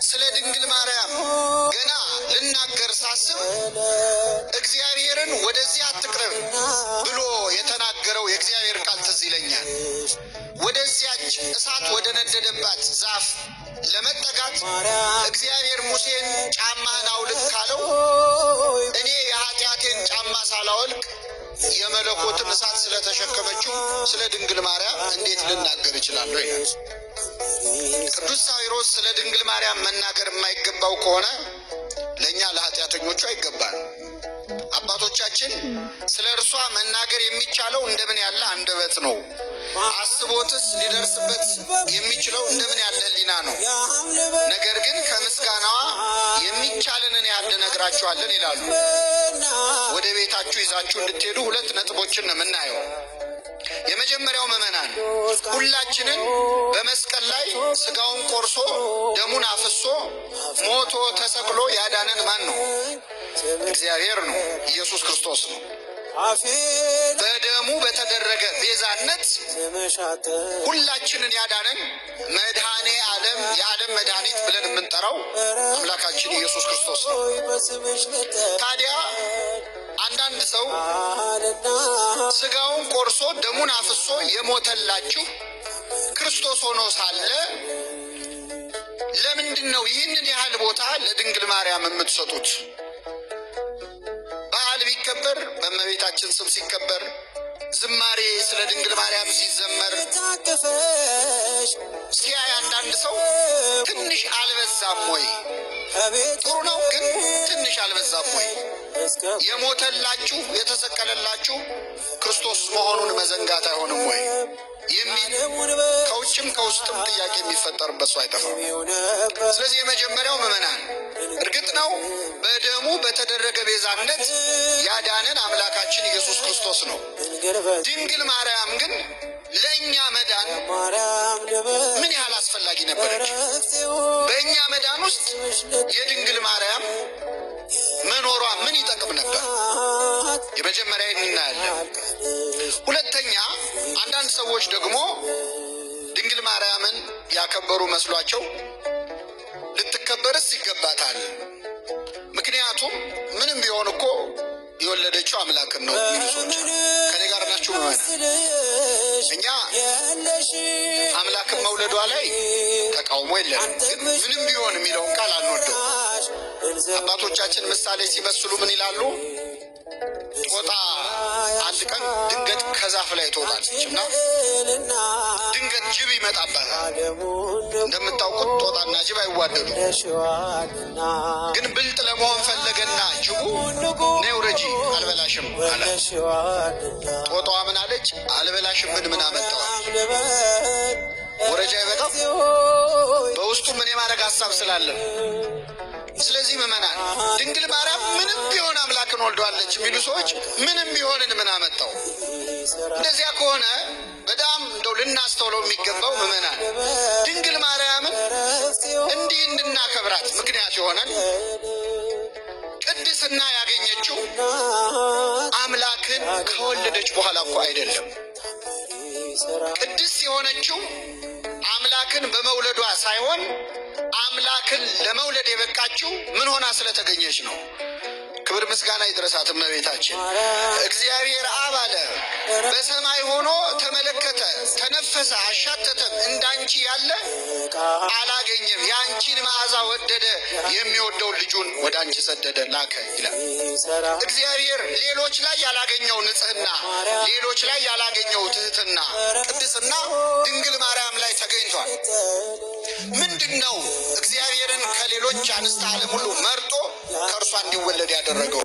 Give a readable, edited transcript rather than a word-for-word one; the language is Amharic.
ስለ ድንግል ማርያም ገና ልናገር ሳስብ እግዚአብሔርን ወደዚህ አትቅረብ ብሎ የተናገረው የእግዚአብሔር ቃል ትዝ ይለኛል። ወደዚያች እሳት ወደ ነደደባት ዛፍ ለመጠጋት እግዚአብሔር ሙሴን ጫማህን አውልቅ ካለው እኔ የኃጢአቴን ጫማ ሳላወልቅ የመለኮትን እሳት ስለተሸከመችው ስለ ድንግል ማርያም እንዴት ልናገር እችላለሁ ይላል። ቅዱስ ሳዊሮስ ስለ ድንግል ማርያም መናገር የማይገባው ከሆነ ለእኛ ለኃጢአተኞቹ አይገባል። አባቶቻችን ስለ እርሷ መናገር የሚቻለው እንደምን ያለ አንደበት ነው? አስቦትስ ሊደርስበት የሚችለው እንደምን ያለ ሕሊና ነው? ነገር ግን ከምስጋናዋ የሚቻለንን ያህል ነግራችኋለን ይላሉ። ወደ ቤታችሁ ይዛችሁ እንድትሄዱ ሁለት ነጥቦችን ነው የምናየው። የመጀመሪያው ምዕመናን ሁላችንን በመስቀል ላይ ስጋውን ቆርሶ ደሙን አፍሶ ሞቶ ተሰቅሎ ያዳነን ማን ነው? እግዚአብሔር ነው፣ ኢየሱስ ክርስቶስ ነው። በደሙ በተደረገ ቤዛነት ሁላችንን ያዳነን መድኃኔ ዓለም የዓለም መድኃኒት ብለን የምንጠራው አምላካችን ኢየሱስ ክርስቶስ ነው። ታዲያ አንዳንድ ሰው ስጋውን ቆርሶ ደሙን አፍሶ የሞተላችሁ ክርስቶስ ሆኖ ሳለ ለምንድን ነው ይህንን ያህል ቦታ ለድንግል ማርያም የምትሰጡት? በዓል ቢከበር በእመቤታችን ስም ሲከበር፣ ዝማሬ ስለ ድንግል ማርያም ሲዘመር ሲያይ አንዳንድ ሰው ትንሽ አልበዛም ወይ? ጥሩ ነው፣ ግን ትንሽ አልበዛም ወይ? የሞተላችሁ የተሰቀለላችሁ ክርስቶስ መሆኑን መዘንጋት አይሆንም ወይ የሚል ከውጭም ከውስጥም ጥያቄ የሚፈጠርበት ሰው አይጠፋም። ስለዚህ የመጀመሪያው ምዕመናን እርግጥ ነው በደሙ በተደረገ ቤዛነት ያዳነን አምላካችን ኢየሱስ ክርስቶስ ነው። ድንግል ማርያም ግን ለእኛ መዳን ምን ያህል አስፈላጊ ነበረች? በእኛ መዳን ውስጥ የድንግል ማርያም መኖሯ ምን ይጠቅም ነበር? የመጀመሪያ እናያለን። ሁለተኛ አንዳንድ ሰዎች ደግሞ ድንግል ማርያምን ያከበሩ መስሏቸው ልትከበርስ ይገባታል፣ ምክንያቱም ምንም ቢሆን እኮ የወለደችው አምላክን ነው የሚሉ ሰዎች ከኔ ጋር ናችሁ? እኛ አምላክን መውለዷ ላይ ተቃውሞ የለንም፣ ግን ምንም ቢሆን የሚለውን ቃል አንወደው። አባቶቻችን ምሳሌ ሲመስሉ ምን ይላሉ? ጦጣ አንድ ቀን ድንገት ከዛፍ ላይ ትወጣለች እና ድንገት ጅብ ይመጣባታል። እንደምታውቁት ጦጣና ጅብ አይዋደዱ። ግን ብልጥ ለመሆን ፈለገና ጅቡ ነይ ውረጂ አልበላሽም አለ። ጦጣዋ ምን አለች? አልበላሽም ምን አመጣዋል? ወረጃ አይበቃም? በውስጡ ምን የማድረግ ሀሳብ ስላለን። ስለዚህ ምዕመናን ድንግል ማርያም ምንም ቢሆን አምላክን ወልደዋለች የሚሉ ሰዎች ምንም ቢሆንን ምን አመጣው? እንደዚያ ከሆነ በጣም እንደው ልናስተውለው የሚገባው ምዕመናን ድንግል ማርያምን እንዲህ እንድናከብራት ምክንያት የሆነን ቅድስና ያገኘችው አምላክን ከወለደች በኋላ እኮ አይደለም። ቅድስት የሆነችው አምላክን በመውለዷ ሳይሆን አምላክን ለመውለድ የበቃችው ምን ሆና ስለተገኘች ነው። ክብር ምስጋና ይድረሳት እመቤታችን። እግዚአብሔር አብ አለ በሰማይ ሆኖ ተመለከተ፣ ተነፈሰ፣ አሻተተም፣ እንዳንቺ ያለ አላገኘም፣ የአንቺን መዓዛ ወደደ፣ የሚወደውን ልጁን ወደ አንቺ ሰደደ ላከ ይላል። እግዚአብሔር ሌሎች ላይ ያላገኘው ንጽህና፣ ሌሎች ላይ ያላገኘው ትህትና፣ ቅድስና ድንግል ማርያም ላይ ተገኝቷል። ምንድን ነው እግዚአብሔርን ከሌሎች አንስተ ዓለም ሁሉ መርጦ ከእርሷ እንዲወለድ ያደረገው?